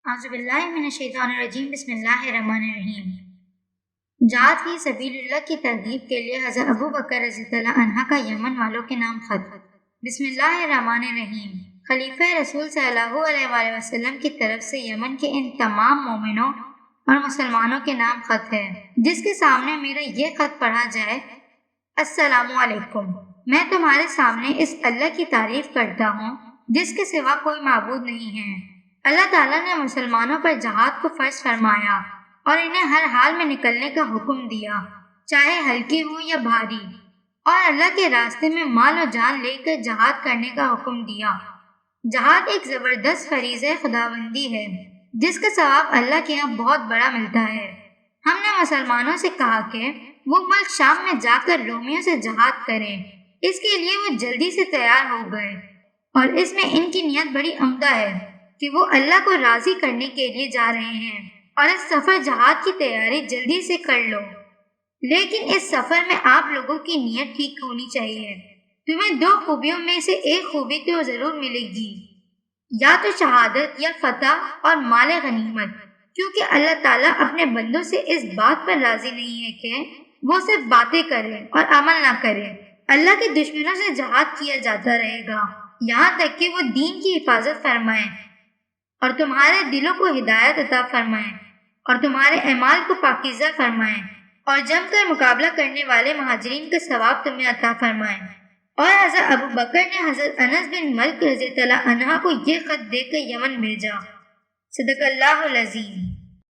اعوذ باللہ من الشیطان الرجیم بسم اللہ الرحمن الرحیم۔ جہاد فی سبیل اللہ کی ترغیب کے لیے حضرت ابو بکر رضی اللہ عنہ کا یمن والوں کے نام خط۔ بسم اللہ الرحمن الرحیم۔ خلیفہ رسول صلی اللہ علیہ وآلہ وسلم کی طرف سے یمن کے ان تمام مومنوں اور مسلمانوں کے نام خط ہے، جس کے سامنے میرا یہ خط پڑھا جائے۔ السلام علیکم، میں تمہارے سامنے اس اللہ کی تعریف کرتا ہوں جس کے سوا کوئی معبود نہیں ہے۔ اللہ تعالیٰ نے مسلمانوں پر جہاد کو فرض فرمایا اور انہیں ہر حال میں نکلنے کا حکم دیا، چاہے ہلکی ہو یا بھاری، اور اللہ کے راستے میں مال و جان لے کر جہاد کرنے کا حکم دیا۔ جہاد ایک زبردست فریضہ خداوندی ہے جس کا ثواب اللہ کے ہاں بہت بڑا ملتا ہے۔ ہم نے مسلمانوں سے کہا کہ وہ ملک شام میں جا کر رومیوں سے جہاد کریں۔ اس کے لیے وہ جلدی سے تیار ہو گئے، اور اس میں ان کی نیت بڑی عمدہ ہے کہ وہ اللہ کو راضی کرنے کے لیے جا رہے ہیں، اور اس سفر جہاد کی تیاری جلدی سے کر لو۔ لیکن اس سفر میں آپ لوگوں کی نیت ٹھیک ہونی چاہیے۔ تمہیں دو خوبیوں میں سے ایک خوبی تو ضرور ملے گی، یا تو شہادت یا فتح اور مال غنیمت، کیونکہ اللہ تعالیٰ اپنے بندوں سے اس بات پر راضی نہیں ہے کہ وہ صرف باتیں کریں اور عمل نہ کریں۔ اللہ کے دشمنوں سے جہاد کیا جاتا رہے گا یہاں تک کہ وہ دین کی حفاظت فرمائیں اور تمہارے دلوں کو ہدایت عطا فرمائیں اور تمہارے اعمال کو پاکیزہ فرمائیں، اور جم کر مقابلہ کرنے والے مہاجرین کا ثواب تمہیں عطا فرمائیں۔ اور حضرت ابو بکر نے حضرت انس بن مالک رضی اللہ عنہ کو یہ خط دے کر یمن بھیجا۔ صدق اللہ العظیم۔